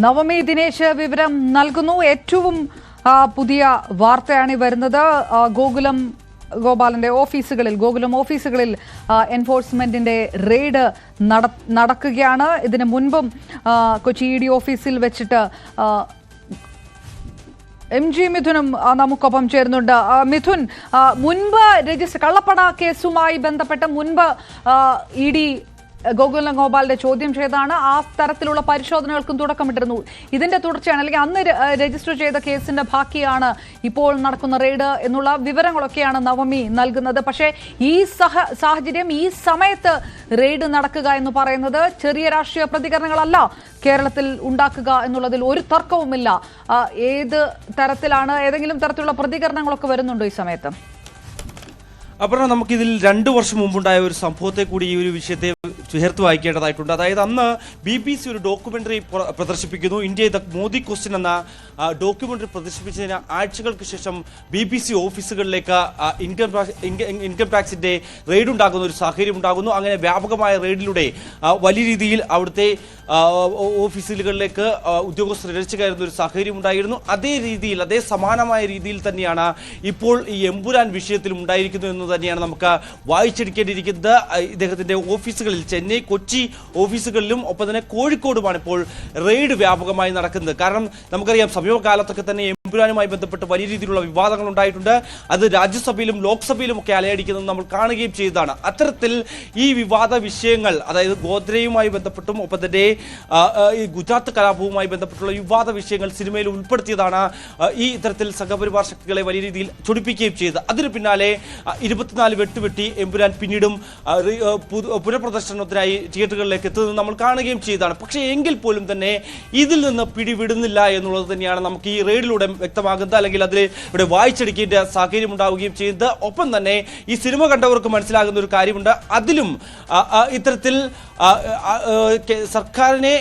നവമി ദിനേശ് വിവരം നൽകുന്നു. ഏറ്റവും പുതിയ വാർത്തയാണ് വരുന്നത്. ഗോകുലം ഓഫീസുകളിൽ എൻഫോഴ്സ്മെന്റിന്റെ റെയ്ഡ് നടക്കുകയാണ്. ഇതിനു മുൻപും കൊച്ചി ഇ ഡി ഓഫീസിൽ വെച്ചിട്ട് MG മിഥുനും നമുക്കൊപ്പം ചേരുന്നുണ്ട്. മിഥുൻ, മുൻപ് കള്ളപ്പണ കേസുമായി ബന്ധപ്പെട്ട് മുൻപ് ഇ ഡി ഗോകുലം ഗോപാലിന്റെ ചോദ്യം ചെയ്താണ്. ആ തരത്തിലുള്ള പരിശോധനകൾക്കും തുടക്കമിട്ടിരുന്നു. ഇതിന്റെ തുടർച്ചയാണ്, അല്ലെങ്കിൽ അന്ന് രജിസ്റ്റർ ചെയ്ത കേസിന്റെ ബാക്കിയാണ് ഇപ്പോൾ നടക്കുന്ന റെയ്ഡ് എന്നുള്ള വിവരങ്ങളൊക്കെയാണ് നവമി നൽകുന്നത്. പക്ഷേ ഈ സാഹചര്യം, ഈ സമയത്ത് റെയ്ഡ് നടക്കുക എന്ന് പറയുന്നത് ചെറിയ രാഷ്ട്രീയ പ്രതികരണങ്ങളല്ല കേരളത്തിൽ ഉണ്ടാക്കുക എന്നുള്ളതിൽ ഒരു തർക്കവുമില്ല. ഏത് തരത്തിലാണ്, ഏതെങ്കിലും തരത്തിലുള്ള പ്രതികരണങ്ങളൊക്കെ വരുന്നുണ്ടോ ഈ സമയത്ത്? അപ്പോൾ നമുക്കിതിൽ 2 വർഷം മുമ്പുണ്ടായ ഒരു സംഭവത്തെ കൂടി ഈ ഒരു വിഷയത്തെ ചേർത്ത് വായിക്കേണ്ടതായിട്ടുണ്ട്. അതായത് അന്ന് BBC ഒരു ഡോക്യുമെന്ററി പ്രദർശിപ്പിക്കുന്നു. ഇന്ത്യ ദ മോദി ക്വസ്റ്റ്യൻ എന്ന ഡോക്യുമെന്ററി പ്രദർശിപ്പിച്ചതിന് ആഴ്ചകൾക്ക് ശേഷം BBC ഓഫീസുകളിലേക്ക് ഇൻകം ടാക്സിന്റെ റെയ്ഡ് ഉണ്ടാകുന്ന ഒരു സാഹചര്യം ഉണ്ടാകുന്നു. അങ്ങനെ വ്യാപകമായ റെയ്ഡിലൂടെ വലിയ രീതിയിൽ അവിടുത്തെ ഓഫീസുകളിലേക്ക് ഉദ്യോഗസ്ഥർ ഇരച്ചു കയറുന്ന ഒരു സാഹചര്യം ഉണ്ടായിരുന്നു. അതേ സമാനമായ രീതിയിൽ തന്നെയാണ് ഇപ്പോൾ ഈ എമ്പുരാൻ വിഷയത്തിൽ ഉണ്ടായിരിക്കുന്നു എന്ന് തന്നെയാണ് നമുക്ക് വായിച്ചെടുക്കേണ്ടിയിരിക്കുന്നത്. ഇദ്ദേഹത്തിന്റെ ഓഫീസുകളിൽ ചെന്നൈ, കൊച്ചി ഓഫീസുകളിലും ഒപ്പം തന്നെ കോഴിക്കോടുമാണ് ഇപ്പോൾ റെയ്ഡ് വ്യാപകമായി നടക്കുന്നത്. കാരണം നമുക്കറിയാം, സമീപകാലത്തൊക്കെ തന്നെ എമ്പുരാനുമായി ബന്ധപ്പെട്ട് വലിയ രീതിയിലുള്ള വിവാദങ്ങൾ ഉണ്ടായിട്ടുണ്ട്. അത് രാജ്യസഭയിലും ലോക്സഭയിലും ഒക്കെ അലയടിക്കുന്നത് നമ്മൾ കാണുകയും ചെയ്തതാണ്. അത്തരത്തിൽ ഈ വിവാദ വിഷയങ്ങൾ, അതായത് ഗോദ്രയുമായി ബന്ധപ്പെട്ടും ഒപ്പം തന്നെ ഈ ഗുജറാത്ത് കലാപവുമായി ബന്ധപ്പെട്ടുള്ള വിവാദ വിഷയങ്ങൾ സിനിമയിൽ ഉൾപ്പെടുത്തിയതാണ് ഈ ഇത്തരത്തിൽ സംഘപരിവാർ ശക്തികളെ വലിയ രീതിയിൽ ചൊടിപ്പിക്കുകയും ചെയ്തത്. അതിന് പിന്നാലെ 24 വെട്ടുവെട്ടി എമ്പുരാൻ പിന്നീടും പുനഃപ്രദർശനത്തിനായി തിയേറ്ററുകളിലേക്ക് എത്തുന്നത് നമ്മൾ കാണുകയും ചെയ്തതാണ്. പക്ഷേ എങ്കിൽ പോലും തന്നെ ഇതിൽ നിന്ന് പിടിവിടുന്നില്ല എന്നുള്ളത് തന്നെയാണ് നമുക്ക് ഈ റെയ്ഡിലൂടെ വ്യക്തമാകുന്നത്, അല്ലെങ്കിൽ അതിൽ ഇവിടെ വായിച്ചെടുക്കേണ്ട സാഹചര്യം ഉണ്ടാവുകയും ചെയ്യുന്നത്. ഒപ്പം തന്നെ ഈ സിനിമ കണ്ടവർക്ക് മനസ്സിലാകുന്ന ഒരു കാര്യമുണ്ട്. അതിലും ഇത്തരത്തിൽ സർക്കാരിനെ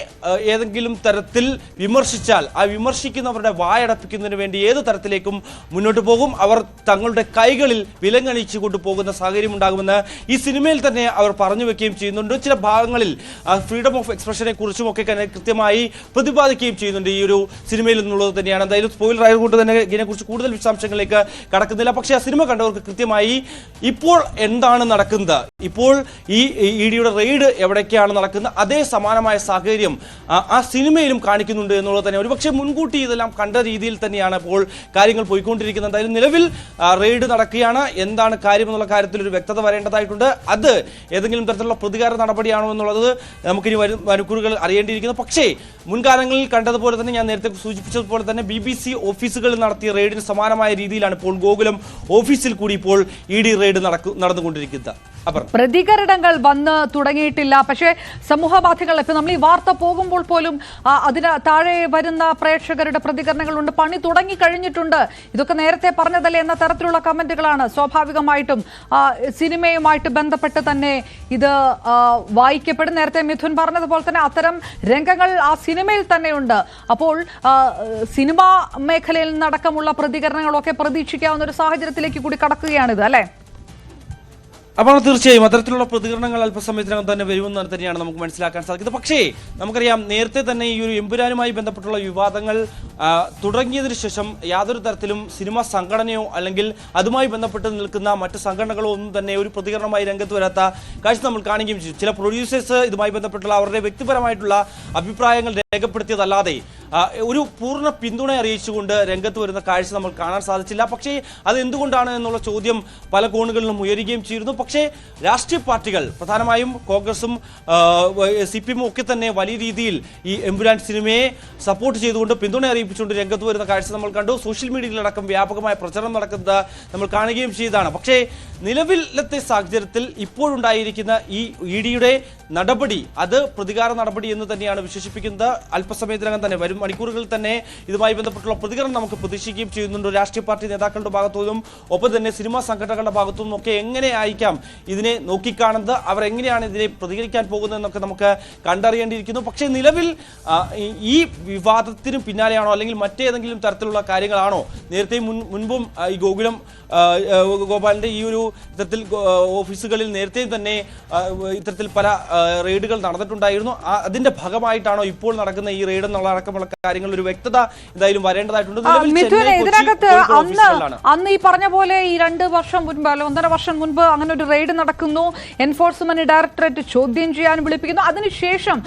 ഏതെങ്കിലും തരത്തിൽ വിമർശിച്ചാൽ ആ വിമർശിക്കുന്നവരുടെ വായടപ്പിക്കുന്നതിന് വേണ്ടി ഏത് തരത്തിലേക്കും മുന്നോട്ട് പോകും. അവർ തങ്ങളുടെ കൈകളിൽ വിലങ്ങണിച്ചു കൊണ്ടുപോകുന്ന സാഹചര്യം ഉണ്ടാകുമെന്ന് ഈ സിനിമയിൽ തന്നെ അവർ പറഞ്ഞു വെക്കുകയും ചെയ്യുന്നുണ്ട്. ചില ഭാഗങ്ങളിൽ ഫ്രീഡം ഓഫ് എക്സ്പ്രഷനെ കുറിച്ചും ഒക്കെ കൃത്യമായി പ്രതിപാദിക്കുകയും ചെയ്യുന്നുണ്ട് ഈ ഒരു സിനിമയിൽ എന്നുള്ളത് തന്നെയാണ്. എന്തായാലും സ്പോയിലർ ആയതുകൊണ്ട് തന്നെ ഇതിനെക്കുറിച്ച് കൂടുതൽ വിശദാംശങ്ങളിലേക്ക് കടക്കുന്നില്ല. പക്ഷേ ആ സിനിമ കണ്ടവർക്ക് കൃത്യമായി ഇപ്പോൾ എന്താണ് നടക്കുന്നത്, ഇപ്പോൾ ഈ ഇഡിയുടെ റെയ്ഡ് എവിടേക്കാണ് നടക്കുന്നത്, അതേ സമാനമായ സാഹചര്യം ആ സിനിമയിലും കാണിക്കുന്നുണ്ട് എന്നുള്ളത് തന്നെ ഒരുപക്ഷെ മുൻകൂട്ടി ഇതെല്ലാം കണ്ട രീതിയിൽ തന്നെയാണ് ഇപ്പോൾ കാര്യങ്ങൾ പോയിക്കൊണ്ടിരിക്കുന്നത്. എന്തായാലും നിലവിൽ റെയ്ഡ് നടക്കുകയാണ്. എന്താണ് കാര്യം എന്നുള്ള കാര്യത്തിൽ ഒരു വ്യക്തത വരേണ്ടതായിട്ടുണ്ട്. അത് ഏതെങ്കിലും തരത്തിലുള്ള പ്രതികാര നടപടിയാണോ എന്നുള്ളത് നമുക്കിനി മണിക്കൂറുകൾ അറിയേണ്ടിയിരിക്കുന്നു. പക്ഷേ മുൻകാലങ്ങളിൽ കണ്ടതുപോലെ തന്നെ, ഞാൻ നേരത്തെ സൂചിപ്പിച്ചതുപോലെ തന്നെ BBC ഓഫീസുകളിൽ നടത്തിയ റെയ്ഡിന് സമാനമായ രീതിയിലാണ് ഇപ്പോൾ ഗോകുലം ഓഫീസിൽ കൂടി ഇപ്പോൾ ED റെയ്ഡ് നടന്നുകൊണ്ടിരിക്കുന്നത്. പ്രതികരണങ്ങൾ വന്ന് തുടങ്ങിയിട്ടില്ല. പക്ഷേ സമൂഹ മാധ്യമങ്ങൾ, ഇപ്പൊ നമ്മൾ ഈ വാർത്ത പോകുമ്പോൾ പോലും അതിന് താഴെ വരുന്ന പ്രേക്ഷകരുടെ പ്രതികരണങ്ങളുണ്ട്. പണി തുടങ്ങി കഴിഞ്ഞിട്ടുണ്ട്, ഇതൊക്കെ നേരത്തെ പറഞ്ഞതല്ലേ എന്ന തരത്തിലുള്ള കമന്റുകളാണ്. സ്വാഭാവികമായിട്ടും സിനിമയുമായിട്ട് ബന്ധപ്പെട്ട് തന്നെ ഇത് വായിക്കപ്പെടും. നേരത്തെ മിഥുൻ പറഞ്ഞതുപോലെ തന്നെ അത്തരം രംഗങ്ങൾ ആ സിനിമയിൽ തന്നെയുണ്ട്. അപ്പോൾ സിനിമാ മേഖലയിൽ നിന്നടക്കമുള്ള പ്രതികരണങ്ങളൊക്കെ പ്രതീക്ഷിക്കാവുന്ന ഒരു സാഹചര്യത്തിലേക്ക് കൂടി കടക്കുകയാണിത്, അല്ലേ? അപ്പോൾ തീർച്ചയായും അത്തരത്തിലുള്ള പ്രതികരണങ്ങൾ അല്പസമയത്തിനകം തന്നെ വരുമെന്ന് തന്നെയാണ് നമുക്ക് മനസ്സിലാക്കാൻ സാധിക്കുന്നത്. പക്ഷേ നമുക്കറിയാം, നേരത്തെ തന്നെ ഈ ഒരു എമ്പുരാനുമായി ബന്ധപ്പെട്ടുള്ള വിവാദങ്ങൾ തുടങ്ങിയതിനു ശേഷം യാതൊരു തരത്തിലും സിനിമാ സംഘടനയോ അല്ലെങ്കിൽ അതുമായി ബന്ധപ്പെട്ട് നിൽക്കുന്ന മറ്റ് സംഘടനകളോ ഒന്നും തന്നെ ഒരു പ്രതികരണമായി രംഗത്ത് വരാത്ത കാഴ്ച നമ്മൾ കാണുകയും ചെയ്തു. ചില പ്രൊഡ്യൂസേഴ്സ് ഇതുമായി ബന്ധപ്പെട്ടുള്ള അവരുടെ വ്യക്തിപരമായിട്ടുള്ള അഭിപ്രായങ്ങൾ രേഖപ്പെടുത്തിയതല്ലാതെ ഒരു പൂർണ്ണ പിന്തുണ അറിയിച്ചുകൊണ്ട് രംഗത്ത് വരുന്ന കാഴ്ച നമ്മൾ കാണാൻ സാധിച്ചില്ല. പക്ഷേ അത് എന്തുകൊണ്ടാണ് എന്നുള്ള ചോദ്യം പല കോണുകളിലും ഉയരുകയും ചെയ്തിരുന്നു. പക്ഷേ രാഷ്ട്രീയ പാർട്ടികൾ, പ്രധാനമായും കോൺഗ്രസും CPM ഒക്കെ തന്നെ വലിയ രീതിയിൽ ഈ എമ്പുരാൻ സിനിമയെ സപ്പോർട്ട് ചെയ്തുകൊണ്ട് പിന്തുണ അറിയിച്ചുകൊണ്ട് രംഗത്ത് വരുന്ന കാഴ്ച നമ്മൾ കണ്ടു. സോഷ്യൽ മീഡിയയിലടക്കം വ്യാപകമായ പ്രചരണം നടക്കുന്നത് നമ്മൾ കാണുകയും ചെയ്തതാണ്. പക്ഷേ നിലവിലത്തെ സാഹചര്യത്തിൽ ഇപ്പോഴുണ്ടായിരിക്കുന്ന ഈ EDയുടെ നടപടി, അത് പ്രതികാര നടപടി എന്ന് തന്നെയാണ് വിശേഷിപ്പിക്കുന്നത്. അല്പസമയത്തിനകം തന്നെ, വരും മണിക്കൂറുകളിൽ തന്നെ ഇതുമായി ബന്ധപ്പെട്ടുള്ള പ്രതികരണം നമുക്ക് പ്രതീക്ഷിക്കുകയും ചെയ്യുന്നുണ്ട്. രാഷ്ട്രീയ പാർട്ടി നേതാക്കളുടെ ഭാഗത്തുനിന്നും ഒപ്പം തന്നെ സിനിമാ സംഘടനകളുടെ ഭാഗത്തുനിന്നും ഒക്കെ എങ്ങനെ ആയിരിക്കാം ആയിരിക്കാം ഇതിനെ നോക്കിക്കാണുന്നത്, അവർ എങ്ങനെയാണ് ഇതിനെ പ്രതികരിക്കാൻ പോകുന്നതെന്നൊക്കെ നമുക്ക് കണ്ടറിയേണ്ടിയിരിക്കുന്നു. പക്ഷേ നിലവിൽ ഈ വിവാദത്തിന് പിന്നാലെയാണോ അല്ലെങ്കിൽ മറ്റേതെങ്കിലും തരത്തിലുള്ള കാര്യങ്ങളാണോ നേരത്തെ മുൻപും ഈ ഗോപാലിന്റെ ഈ ഒരു ഇത്തരത്തിൽ ഓഫീസുകളിൽ നേരത്തെയും തന്നെ ഇത്തരത്തിൽ പല റെയ്ഡുകൾ നടന്നിട്ടുണ്ടായിരുന്നു. അതിന്റെ ഭാഗമായിട്ടാണോ ഇപ്പോൾ നടക്കുന്ന ഈ റെയ്ഡ് എന്നുള്ള അടക്കമുള്ള കാര്യങ്ങൾ ഒരു വ്യക്തത എന്തായാലും വരേണ്ടതായിട്ടുണ്ട്. ഇതിനകത്ത് അന്ന് ഈ പറഞ്ഞ പോലെ ഈ 2 വർഷം മുൻപ് അല്ല 1.5 വർഷം മുൻപ് അങ്ങനെ ഒരു റെയ്ഡ് നടക്കുന്നു, എൻഫോഴ്സ്മെന്റ് ഡയറക്ടറേറ്റ് ചോദ്യം ചെയ്യാൻ വിളിപ്പിക്കുന്നു. അതിനുശേഷം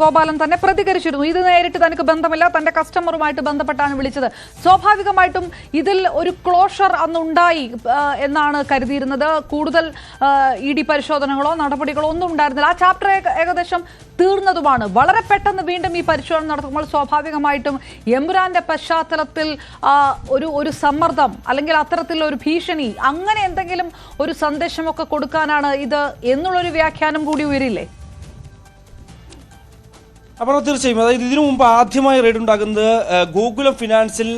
ഗോപാലൻ തന്നെ പ്രതികരിച്ചിരുന്നു. ഇത് നേരിട്ട് തനിക്ക് ബന്ധമില്ല, തന്റെ കസ്റ്റമറുമായിട്ട് ബന്ധപ്പെട്ടാണ് വിളിച്ചത്. സ്വാഭാവികമായിട്ടും ഇതിൽ ഒരു ക്ലോഷർ അന്നുണ്ടായി എന്നാണ് കരുതിയിരുന്നത്. കൂടുതൽ ഇ ഡി പരിശോധനകളോ നടപടികളോ ഒന്നും ഉണ്ടായിരുന്നില്ല. ആ ചാപ്റ്റർ ഏകദേശം തീർന്നതുമാണ്. വളരെ പെട്ടെന്ന് വീണ്ടും ഈ പരിശോധന നടത്തുമ്പോൾ സ്വാഭാവികമായിട്ടും എമ്പുരാന്റെ പശ്ചാത്തലത്തിൽ ഒരു സമ്മർദ്ദം അല്ലെങ്കിൽ അത്തരത്തിലുള്ള ഒരു ഭീഷണി അങ്ങനെ എന്തെങ്കിലും ഒരു സന്ദേശമൊക്കെ കൊടുക്കാനാണ് ഇത് എന്നുള്ളൊരു വ്യാഖ്യാനം കൂടി ഉയരില്ലേ? അപ്പോൾ തീർച്ചയായും അതായത് ഇതിനു മുമ്പ് ആദ്യമായി റെയ്ഡ് ഉണ്ടാകുന്നത് ഗോകുലം ഫിനാൻസിൽ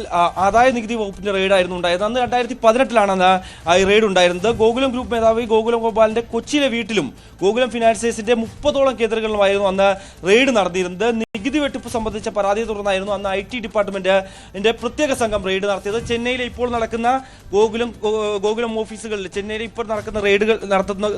ആദായ നികുതി വകുപ്പിന്റെ റെയ്ഡായിരുന്നു ഉണ്ടായത്. അന്ന് 2018 ഈ റെയ്ഡ് ഉണ്ടായിരുന്നത്. ഗോകുലം ഗ്രൂപ്പ് മേധാവി ഗോകുലം ഗോപാലിന്റെ കൊച്ചിയിലെ വീട്ടിലും ഗോകുലം ഫിനാൻസേഴ്സിന്റെ 30ഓളം കേന്ദ്രങ്ങളിലുമായിരുന്നു അന്ന് റെയ്ഡ് നടത്തിയിരുന്നത്. നികുതി വെട്ടിപ്പ് സംബന്ധിച്ച പരാതിയെ തുടർന്നായിരുന്നു അന്ന് IT ഡിപ്പാർട്ട്മെന്റിന്റെ പ്രത്യേക സംഘം റെയ്ഡ് നടത്തിയത്. ചെന്നൈയിലെ ഇപ്പോൾ നടക്കുന്ന ഗോകുലം ഓഫീസുകളിൽ ചെന്നൈയിലെ ഇപ്പോൾ നടക്കുന്ന റെയ്ഡുകൾ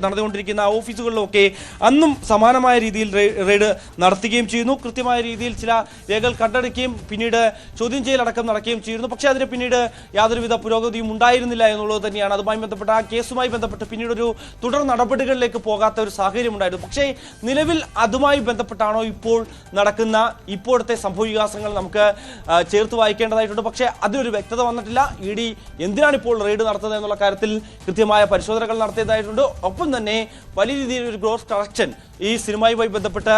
നടന്നുകൊണ്ടിരിക്കുന്ന ആ ഓഫീസുകളിലൊക്കെ അന്നും സമാനമായ രീതിയിൽ റെയ്ഡ് നടത്തുകയും ചെയ്യുന്നു. കൃത്യമായ രീതിയിൽ ചില രേഖകൾ കണ്ടെടുക്കുകയും പിന്നീട് ചോദ്യം ചെയ്യലടക്കം നടക്കുകയും ചെയ്യുന്നു. പക്ഷേ അതിന് പിന്നീട് യാതൊരുവിധ പുരോഗതിയും ഉണ്ടായിരുന്നില്ല എന്നുള്ളത് തന്നെയാണ്. അതുമായി ബന്ധപ്പെട്ട ആ കേസുമായി ബന്ധപ്പെട്ട് പിന്നീട് ഒരു തുടർ നടപടികളിലേക്ക് പോകാത്ത ഒരു സാഹചര്യം ഉണ്ടായിരുന്നു. പക്ഷേ നിലവിൽ അതുമായി ബന്ധപ്പെട്ടാണോ ഇപ്പോൾ നടക്കുന്ന ഇപ്പോഴത്തെ സംഭവവികാസങ്ങൾ നമുക്ക് ചേർത്ത് വായിക്കേണ്ടതായിട്ടുണ്ട്. പക്ഷേ അതിനൊരു വ്യക്തത വന്നിട്ടില്ല. ED എന്തിനാണ് ഇപ്പോൾ റെയ്ഡ് നടത്തുന്നത് എന്നുള്ള കാര്യത്തിൽ കൃത്യമായ പരിശോധനകൾ നടത്തിയതായിട്ടുണ്ട്. ഒപ്പം തന്നെ വലിയ രീതിയിൽ ഒരു ഗ്രോസ് കളക്ഷൻ ഈ സിനിമയുമായി ബന്ധപ്പെട്ട്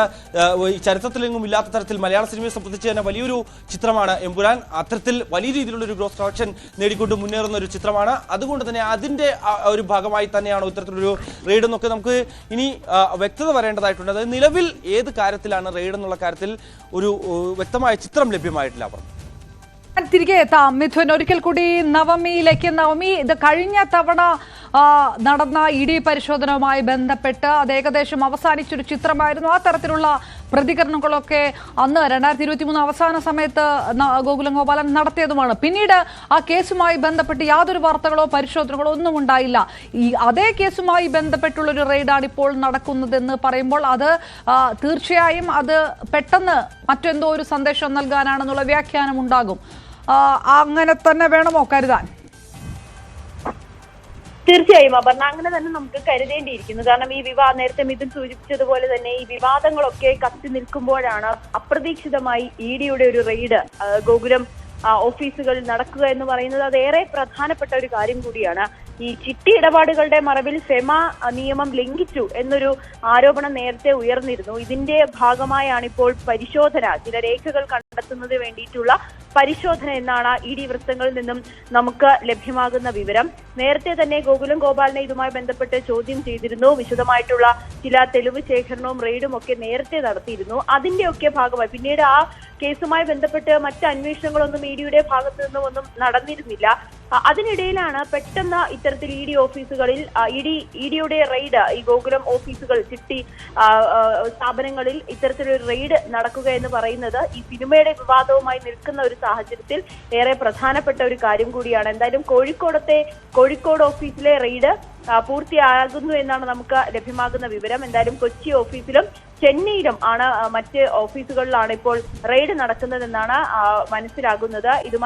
ചരിത്രത്തിലെങ്ങും ഇല്ലാത്ത തരത്തിൽ മലയാള സിനിമയെ സംബന്ധിച്ച് തന്നെ വലിയൊരു ചിത്രമാണ് എമ്പുരാൻ. അത്തരത്തിൽ വലിയ രീതിയിലുള്ള ഒരു ഗ്രോസ് കളക്ഷൻ നേടിക്കൊണ്ട് മുന്നേറുന്ന ഒരു ചിത്രമാണ്. അതുകൊണ്ട് തന്നെ അതിന്റെ ഒരു ഭാഗമായി തന്നെയാണോ ഇത്തരത്തിലൊരു റെയ്ഡ് എന്നൊക്കെ നമുക്ക് ഇനി വ്യക്തത വരേണ്ടതായിട്ടുണ്ട്. അതായത് നിലവിൽ ഏത് കാര്യത്തിലാണ് റെയ്ഡ് എന്നുള്ള കാര്യത്തിൽ ഒരു വ്യക്തമായ ചിത്രം ലഭ്യമായിട്ടില്ല. തിരികെ എത്താം മിഥുൻ. ഒരിക്കൽ കൂടി നവമിയിലേക്ക്. നവമി, ഇത് കഴിഞ്ഞ തവണ നടന്ന ED പരിശോധനയുമായി ബന്ധപ്പെട്ട് അത് ഏകദേശം അവസാനിച്ചൊരു ചിത്രമായിരുന്നു. ആ തരത്തിലുള്ള പ്രതികരണങ്ങളൊക്കെ അന്ന് 2023 അവസാന സമയത്ത് ഗോകുലം ഗോപാലൻ നടത്തിയതുമാണ്. പിന്നീട് ആ കേസുമായി ബന്ധപ്പെട്ട് യാതൊരു വാർത്തകളോ പരിശോധനകളോ ഒന്നും ഉണ്ടായില്ല. ഈ അതേ കേസുമായി ബന്ധപ്പെട്ടുള്ളൊരു റെയ്ഡാണ് ഇപ്പോൾ നടക്കുന്നതെന്ന് പറയുമ്പോൾ അത് തീർച്ചയായും അത് പെട്ടെന്ന് മറ്റെന്തോ ഒരു സന്ദേശം നൽകാനാണെന്നുള്ള വ്യാഖ്യാനം ഉണ്ടാകും. അങ്ങനെ തന്നെ വേണമോ കരുതാൻ? തീർച്ചയായും അപർണ, അങ്ങനെ തന്നെ നമുക്ക് കരുതേണ്ടിയിരിക്കുന്നു. കാരണം ഈ നേരത്തെ മിഥുൻ സൂചിപ്പിച്ചതുപോലെ തന്നെ ഈ വിവാദങ്ങളൊക്കെ കത്തി നിൽക്കുമ്പോഴാണ് അപ്രതീക്ഷിതമായി EDയുടെ ഒരു റെയ്ഡ് ഗോകുലം ഓഫീസുകളിൽ നടക്കുക എന്ന് പറയുന്നത് അതേറെ പ്രധാനപ്പെട്ട ഒരു കാര്യം കൂടിയാണ്. ഈ ചിട്ടി ഇടപാടുകളുടെ മറവിൽ ഫെമ നിയമം ലംഘിച്ചു എന്നൊരു ആരോപണം നേരത്തെ ഉയർന്നിരുന്നു. ഇതിന്റെ ഭാഗമായാണ് ഇപ്പോൾ പരിശോധന, ചില രേഖകൾ കണ്ടെത്തുന്നതിന് വേണ്ടിയിട്ടുള്ള പരിശോധന എന്നാണ് ED വൃത്തങ്ങളിൽ നിന്നും നമുക്ക് ലഭ്യമാകുന്ന വിവരം. നേരത്തെ തന്നെ ഗോകുലം ഗോപാലിനെ ഇതുമായി ബന്ധപ്പെട്ട് ചോദ്യം ചെയ്തിരുന്നു. വിശദമായിട്ടുള്ള ചില തെളിവ് ശേഖരണവും റെയ്ഡും ഒക്കെ നേരത്തെ നടത്തിയിരുന്നു. അതിന്റെയൊക്കെ ഭാഗമായി പിന്നീട് ആ കേസുമായി ബന്ധപ്പെട്ട് മറ്റ് അന്വേഷണങ്ങളൊന്നും EDയുടെ ഭാഗത്തു നിന്നും ഒന്നും നടന്നിരുന്നില്ല. അതിനിടയിലാണ് പെട്ടെന്ന് ഇത്തരത്തിൽ ED ഓഫീസുകളിൽ EDയുടെ റെയ്ഡ്, ഈ ഗോകുലം ഓഫീസുകൾ ചിട്ടി സ്ഥാപനങ്ങളിൽ ഇത്തരത്തിലൊരു റെയ്ഡ് നടക്കുക എന്ന് പറയുന്നത് ഈ സിനിമയുടെ വിവാദവുമായി നിൽക്കുന്ന ഒരു സാഹചര്യത്തിൽ ഏറെ പ്രധാനപ്പെട്ട ഒരു കാര്യം കൂടിയാണ്. എന്തായാലും കോഴിക്കോട് ഓഫീസിലെ റെയ്ഡ് പൂർത്തിയാകുന്നു എന്നാണ് നമുക്ക് ലഭ്യമാകുന്ന വിവരം. എന്തായാലും കൊച്ചി ഓഫീസിലും ചെന്നൈയിലും ആണ് മറ്റ് ഓഫീസുകളിലാണ് ഇപ്പോൾ റെയ്ഡ് നടക്കുന്നതെന്നാണ് മനസ്സിലാകുന്നത്. ഇതുമായി